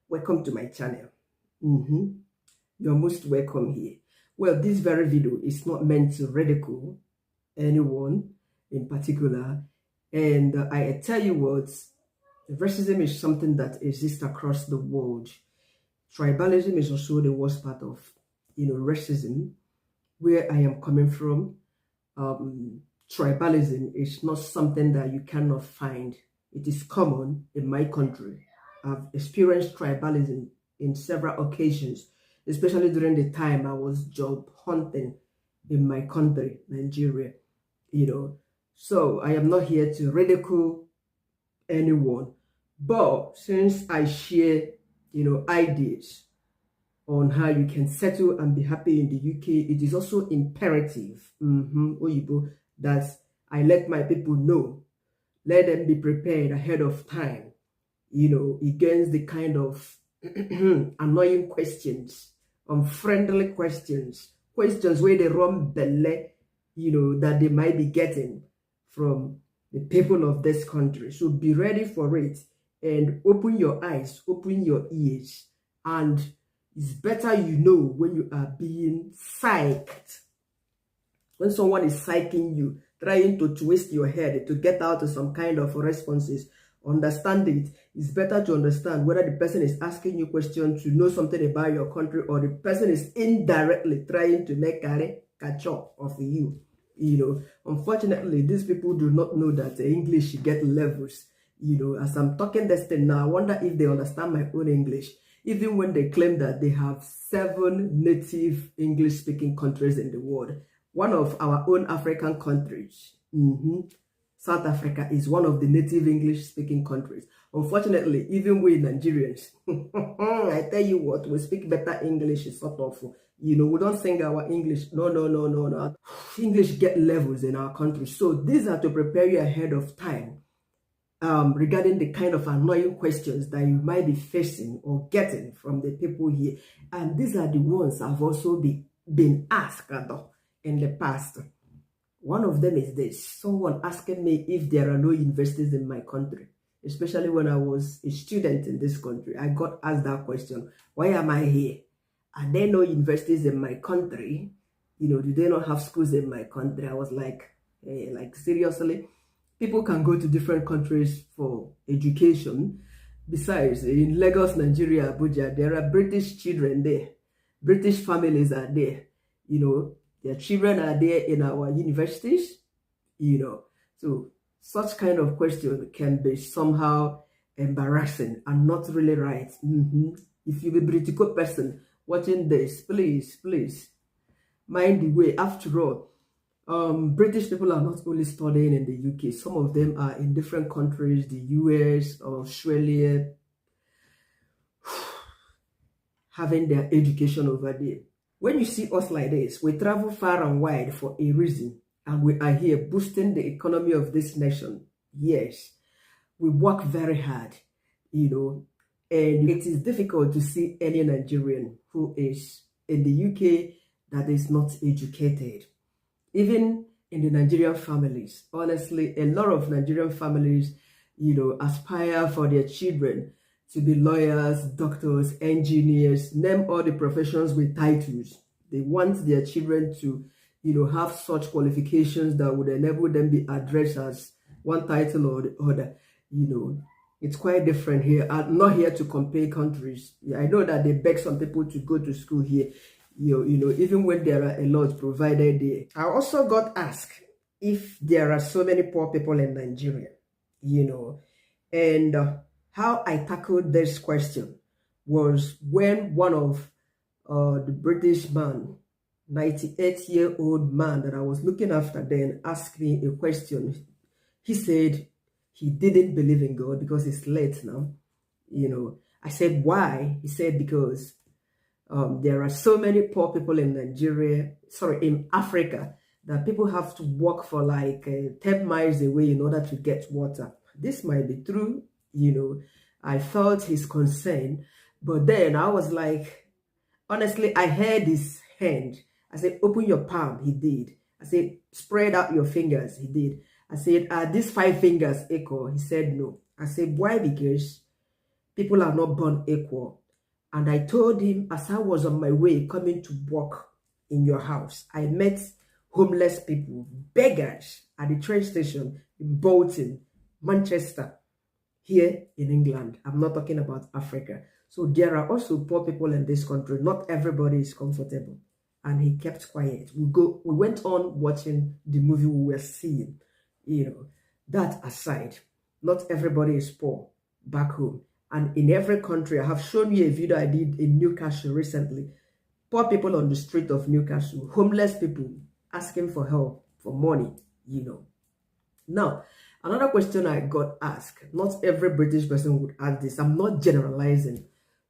welcome to my channel. You're most welcome here. Well, this very video is not meant to ridicule anyone in particular, and I tell you what, racism is something that exists across the world. Tribalism is also the worst part of racism. Where I am coming from, tribalism is not something that you cannot find. It is common in my country. I've experienced tribalism in several occasions, especially during the time I was job hunting in my country, Nigeria. So I am not here to ridicule anyone, but since I share ideas on how you can settle and be happy in the UK, it is also imperative that I let my people know, let them be prepared ahead of time, against the kind of annoying questions, unfriendly questions where they run belly, that they might be getting from the people of this country. So be ready for it and open your eyes, open your ears, and it's better when you are being psyched. When someone is psyching you, trying to twist your head to get out of some kind of responses, understand it. It's better to understand whether the person is asking you questions to know something about your country, or the person is indirectly trying to make a catch up of you. Unfortunately, these people do not know that English get levels. As I'm talking this thing now, I wonder if they understand my own English. Even when they claim that they have 7 native English-speaking countries in the world, one of our own African countries, South Africa, is one of the native English-speaking countries. Unfortunately, even we Nigerians, I tell you what, we speak better English, sort of. We don't sing our English. No. English get levels in our country. So these are to prepare you ahead of time regarding the kind of annoying questions that you might be facing or getting from the people here. And these are the ones I've also been asked in the past. One of them is this: someone asking me if there are no universities in my country. Especially when I was a student in this country, I got asked that question. Why am I here? Are there no universities in my country? Do they not have schools in my country? I was like, hey, seriously? People can go to different countries for education. Besides, in Lagos, Nigeria, Abuja, there are British children there. British families are there. Their children are there in our universities. So such kind of question can be somehow embarrassing and not really right. If you're a British person watching this, please mind the way. After all, British people are not only studying in the UK. Some of them are in different countries, the US, Australia, having their education over there. When you see us like this, we travel far and wide for a reason, and we are here boosting the economy of this nation. Yes, we work very hard, and it is difficult to see any Nigerian who is in the UK that is not educated. Even in the Nigerian families, honestly, a lot of Nigerian families, aspire for their children to be lawyers, doctors, engineers, name all the professions with titles. They want their children to, have such qualifications that would enable them be addressed as one title or the other. It's quite different here. I'm not here to compare countries. I know that they beg some people to go to school here, even when there are a lot provided there. I also got asked if there are so many poor people in Nigeria, and how I tackled this question was when one of the British man, 98-year-old man that I was looking after then, asked me a question. He said he didn't believe in God because it's late now. I said, why? He said, because there are so many poor people in in Africa, that people have to walk for 10 miles away in order to get water. This might be true, I felt his concern, but then I was like, honestly, I heard his hand. I said, open your palm. He did. I said, spread out your fingers. He did. I said, are these 5 fingers equal? He said, no. I said, why? Because people are not born equal. And I told him, as I was on my way coming to work in your house, I met homeless people, beggars at the train station in Bolton, Manchester, here in England. I'm not talking about Africa. So there are also poor people in this country. Not everybody is comfortable. And he kept quiet. We went on watching the movie we were seeing. You know, that aside, not everybody is poor back home. And in every country, I have shown you a video I did in Newcastle recently. Poor people on the street of Newcastle, homeless people asking for help, for money, you know. Now, another question I got asked, not every British person would ask this. I'm not generalizing,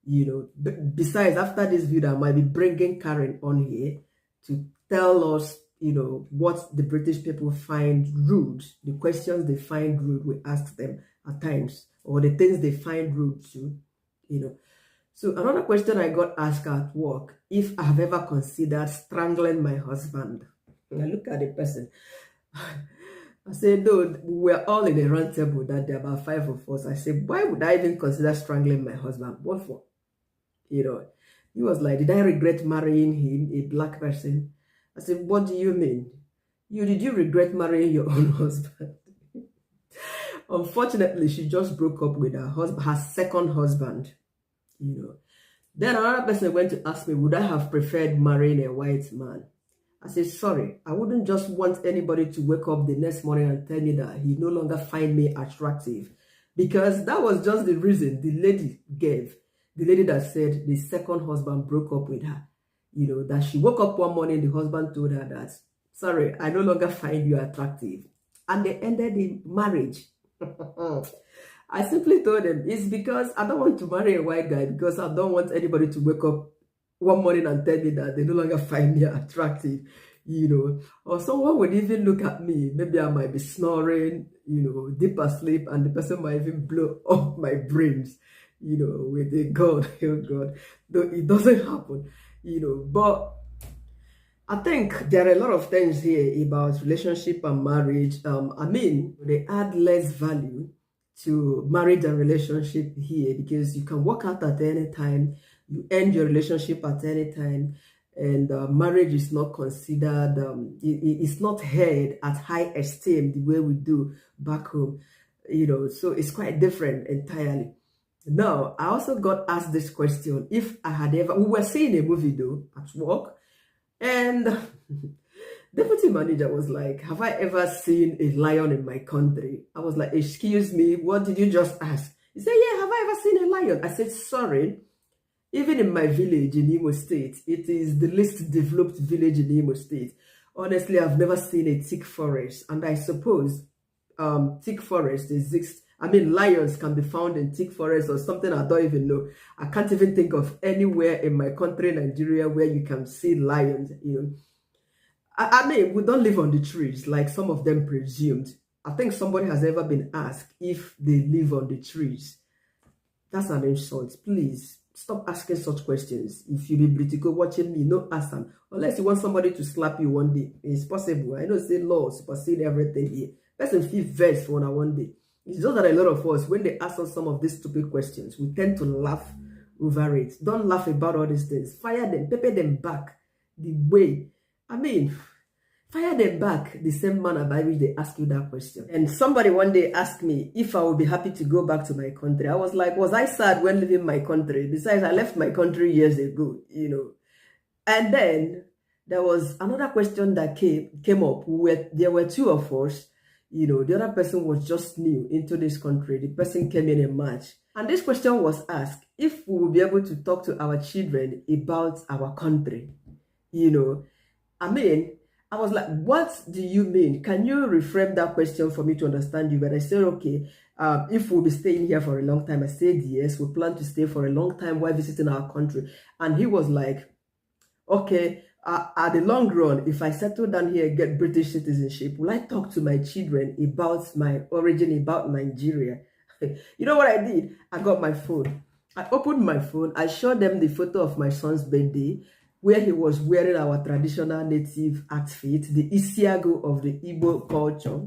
you know. Besides, after this video, I might be bringing Karen on here to tell us, you know, what the British people find rude, the questions they find rude, we ask them at times, or the things they find rude too, you know. So another question I got asked at work, if I have ever considered strangling my husband. And I look at the person. I said, no, we're all in a round table that there are about 5 of us. I said, why would I even consider strangling my husband? What for? You know, he was like, did I regret marrying him, a black person? I said, what do you mean? Did you regret marrying your own husband? Unfortunately, she just broke up with her second husband, you know. Then another person went to ask me, would I have preferred marrying a white man? I said, sorry, I wouldn't just want anybody to wake up the next morning and tell me that he no longer find me attractive. Because that was just the reason the lady gave. The lady that said the second husband broke up with her. You know, that she woke up one morning, the husband told her that, sorry, I no longer find you attractive. And they ended the marriage. I simply told them, it's because I don't want to marry a white guy, because I don't want anybody to wake up one morning and tell me that they no longer find me attractive, you know. Or someone would even look at me, maybe I might be snoring, you know, deep asleep, and the person might even blow up my brains, you know, with a God, oh God. Though it doesn't happen, you know. But I think there are a lot of things here about relationship and marriage. I mean, they add less value to marriage and relationship here, because you can walk out at any time, you end your relationship at any time, and marriage is not considered, it's not held at high esteem the way we do back home, you know. So it's quite different entirely. Now, I also got asked this question, if I had ever, we were seeing a movie though at work, and deputy manager was like, have I ever seen a lion in my country? I was like, excuse me, what did you just ask? He said, yeah, have I ever seen a lion? I said, sorry, even in my village in Imo State, it is the least developed village in Imo State. Honestly, I've never seen a thick forest. And I suppose thick forest exists. I mean, lions can be found in thick forest or something I don't even know. I can't even think of anywhere in my country, Nigeria, where you can see lions, you know. I mean, we don't live on the trees like some of them presumed. I think somebody has ever been asked if they live on the trees. That's an insult. Please stop asking such questions. If you be Britico watching me, no ask them. Unless you want somebody to slap you one day. It's possible. I know say law supersede everything here. Person feel vexed for one day. It's just that a lot of us, when they ask us some of these stupid questions, we tend to laugh over it. Don't laugh about all these things. Fire them, pepper them back the way. I mean, fire them back the same manner by which they ask you that question. And somebody one day asked me if I would be happy to go back to my country. I was like, was I sad when leaving my country? Besides, I left my country years ago, you know. And then there was another question that came up. There were 2 of us, you know. The other person was just new into this country. The person came in March. And this question was asked, if we will be able to talk to our children about our country, you know. I mean, I was like, what do you mean? Can you reframe that question for me to understand you? But I said, okay, if we'll be staying here for a long time. I said, yes, we plan to stay for a long time while visiting our country. And he was like, okay, at the long run, if I settle down here and get British citizenship, will I talk to my children about my origin, about Nigeria? You know what I did? I got my phone. I opened my phone. I showed them the photo of my son's birthday, where he was wearing our traditional native outfit, the Isiago of the Igbo culture.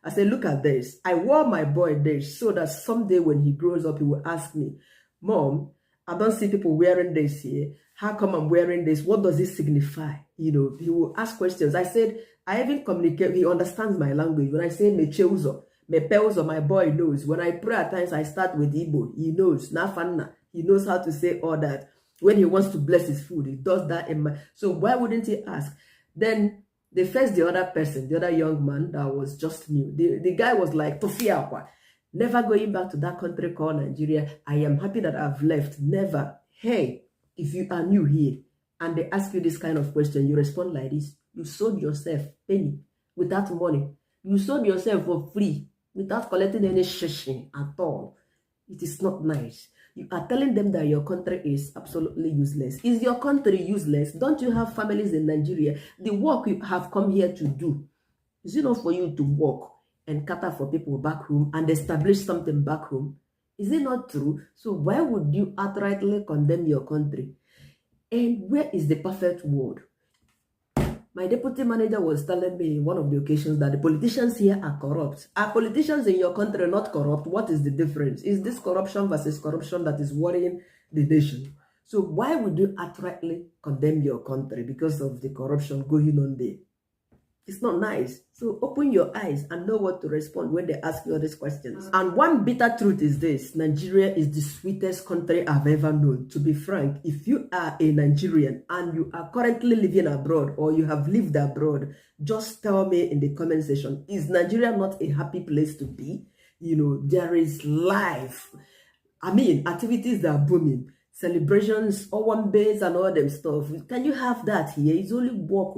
I said, look at this. I wore my boy this so that someday when he grows up, he will ask me, Mom, I don't see people wearing this here. How come I'm wearing this? What does it signify? You know, he will ask questions. I said, I even communicate. He understands my language. When I say mecheuzo, mepeuzo, my boy knows. When I pray at times, I start with Igbo. He knows. Nafanna. He knows how to say all that. When he wants to bless his food, he does that in my... So why wouldn't he ask? Then they faced the other person, the other young man that was just new. The guy was like, Tofiakwa, never going back to that country called Nigeria. I am happy that I've left. Never. Hey, if you are new here and they ask you this kind of question, you respond like this. You sold yourself penny without money. You sold yourself for free without collecting any shishing at all. It is not nice. You are telling them that your country is absolutely useless. Is your country useless? Don't you have families in Nigeria? The work you have come here to do, is it not for you to work and cater for people back home and establish something back home? Is it not true? So why would you outrightly condemn your country? And where is the perfect word? My deputy manager was telling me in one of the occasions that the politicians here are corrupt. Are politicians in your country not corrupt? What is the difference? Is this corruption versus corruption that is worrying the nation? So why would you outrightly condemn your country because of the corruption going on there? It's not nice. So open your eyes and know what to respond when they ask you all these questions. And one bitter truth is this: Nigeria is the sweetest country I've ever known. To be frank, if you are a Nigerian and you are currently living abroad or you have lived abroad, just tell me in the comment section, is Nigeria not a happy place to be? You know, there is life. I mean, activities that are booming. Celebrations, one base and all them stuff. Can you have that here? It's only workaholic.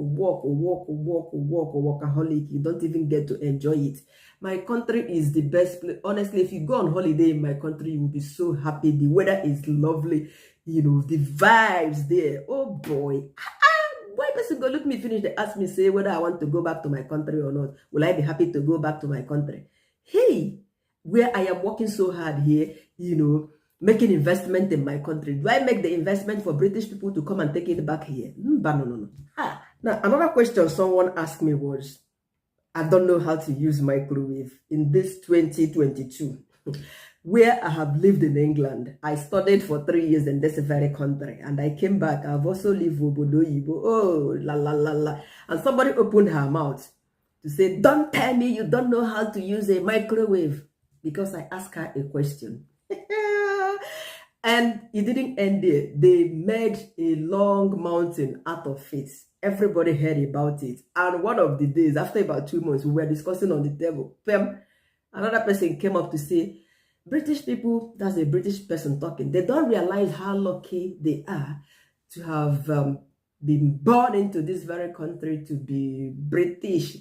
You don't even get to enjoy it. My country is the best place. Honestly, if you go on holiday in my country, you will be so happy. The weather is lovely. You know, the vibes there. Oh boy. Why person go look me finish? They ask me, say whether I want to go back to my country or not. Will I be happy to go back to my country? Hey, where I am working so hard here, you know, making investment in my country. Do I make the investment for British people to come and take it back here? No. Now, another question someone asked me was, I don't know how to use microwave in this 2022, where I have lived in England. I studied for 3 years in this very country, and I came back. I've also lived in Obodo Yibo. Oh, la, la, la, la. And somebody opened her mouth to say, don't tell me you don't know how to use a microwave, because I asked her a question. And it didn't end there. They made a long mountain out of it. Everybody heard about it. And one of the days, after about 2 months, we were discussing on the table. Another person came up to say, British people, that's a British person talking, they don't realize how lucky they are to have been born into this very country, to be British.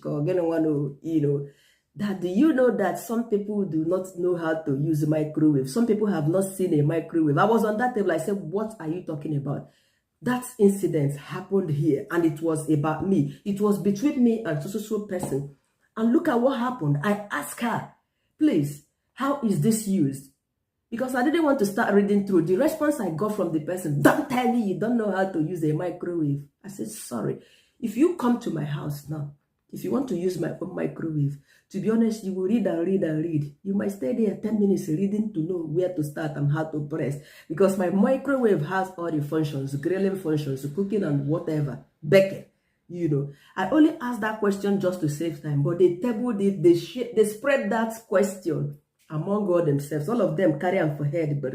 That do you know that some people do not know how to use a microwave? Some people have not seen a microwave. I was on that table. I said, what are you talking about? That incident happened here, and it was about me. It was between me and so person. And look at what happened. I asked her, please, how is this used? Because I didn't want to start reading through. The response I got from the person, don't tell me you don't know how to use a microwave. I said, sorry. If you come to my house now, if you want to use my own microwave, to be honest, you will read and read and read. You might stay there 10 minutes reading to know where to start and how to press. Because my microwave has all the functions, grilling functions, cooking and whatever, baking. You know, I only asked that question just to save time, but they tabled it, they spread that question among all themselves. All of them carry on for head, but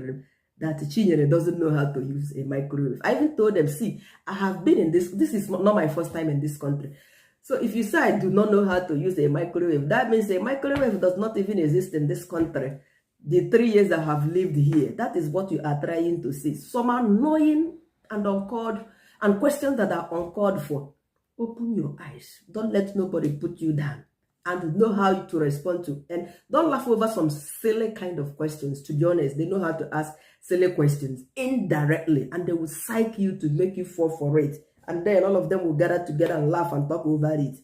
that Chinyere doesn't know how to use a microwave. I even told them, see, I have been in this is not my first time in this country. So if you say I do not know how to use a microwave, that means a microwave does not even exist in this country. The 3 years I have lived here, that is what you are trying to say. Some annoying and uncalled, and questions that are uncalled for. Open your eyes. Don't let nobody put you down. And know how to respond to. And don't laugh over some silly kind of questions. To be honest, they know how to ask silly questions indirectly. And they will psych you to make you fall for it. And then all of them will gather together and laugh and talk over it.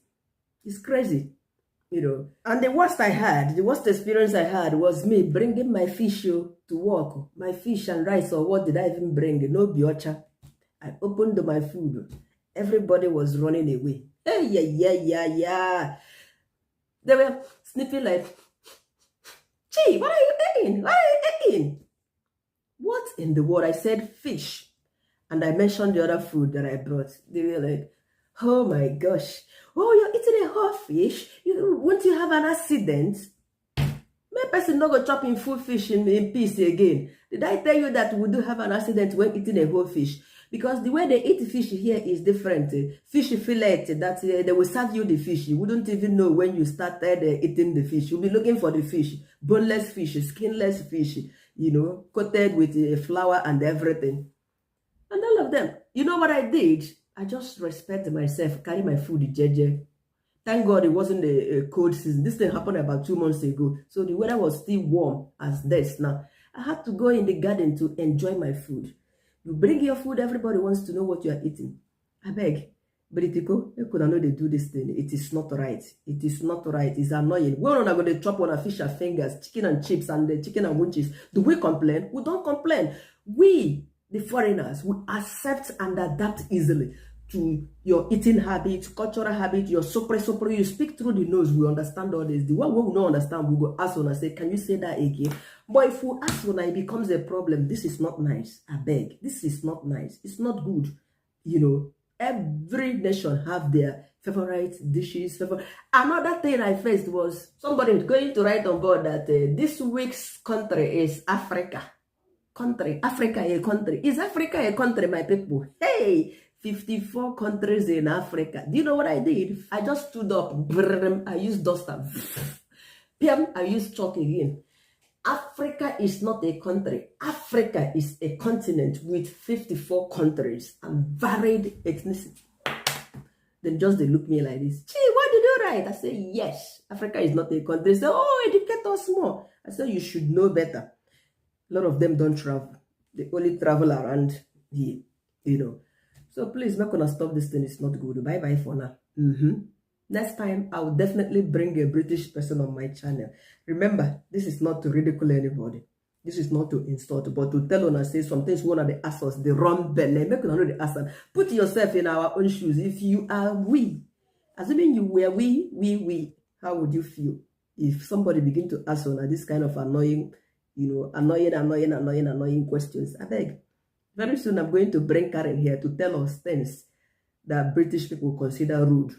It's crazy, you know. And the worst experience I had was me bringing my fish to work. My fish and rice, or what did I even bring? No biocha. I opened my food. Everybody was running away. Hey, yeah. They were sniffing like, gee, what are you eating? What are you eating? What in the world? I said fish. And I mentioned the other food that I brought. They were like, oh my gosh. Oh, you're eating a whole fish? Won't you have an accident? My person not go chop in full fish in peace again. Did I tell you that we do have an accident when eating a whole fish? Because the way they eat fish here is different. Fish fillet, that they will serve you the fish. You wouldn't even know when you started eating the fish. You'll be looking for the fish. Boneless fish, skinless fish, coated with flour and everything. And all of them. You know what I did? I just respect myself, carry my food, jeje. Thank God it wasn't a cold season. This thing happened about 2 months ago. So the weather was still warm as this now. I had to go in the garden to enjoy my food. You bring your food, everybody wants to know what you are eating. I beg. Britiko, you could know they do this thing. It is not right. It is not right. It's annoying. We're not going to chop on a fish and fingers, chicken and chips, and the chicken and winches. Do we complain? We don't complain. We, the foreigners, we accept and adapt easily to your eating habits, cultural habits, your sopre. You speak through the nose, we understand all this. The one we don't understand, we go ask and say, can you say that again? But if we ask when it becomes a problem, this is not nice. I beg. This is not nice. It's not good. Every nation have their favorite dishes. Another thing I faced was somebody going to write on board that this week's country is Africa. Africa a country. Is Africa a country, my people? Hey, 54 countries in Africa. Do you know what I did? I just stood up. I used duster. I used chalk again. Africa is not a country. Africa is a continent with 54 countries and varied ethnicity. Then just they look me like this. Gee, what did you write? I say, yes, Africa is not a country. They say, oh, educate us more. I said, you should know better. A lot of them don't travel. They only travel around here, So please, not gonna stop this thing. It's not good. Bye-bye for now. Next time, I will definitely bring a British person on my channel. Remember, this is not to ridicule anybody. This is not to insult, but to tell and say some things one of the ask us, the wrong belly. Make know the ask. Put yourself in our own shoes. If you are we, assuming you were we, how would you feel if somebody begin to ask on this kind of annoying, annoying questions? I beg. Very soon, I'm going to bring Karen here to tell us things that British people consider rude.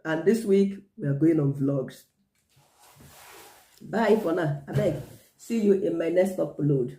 And this week, we are going on vlogs. Bye for now. I beg. See you in my next upload.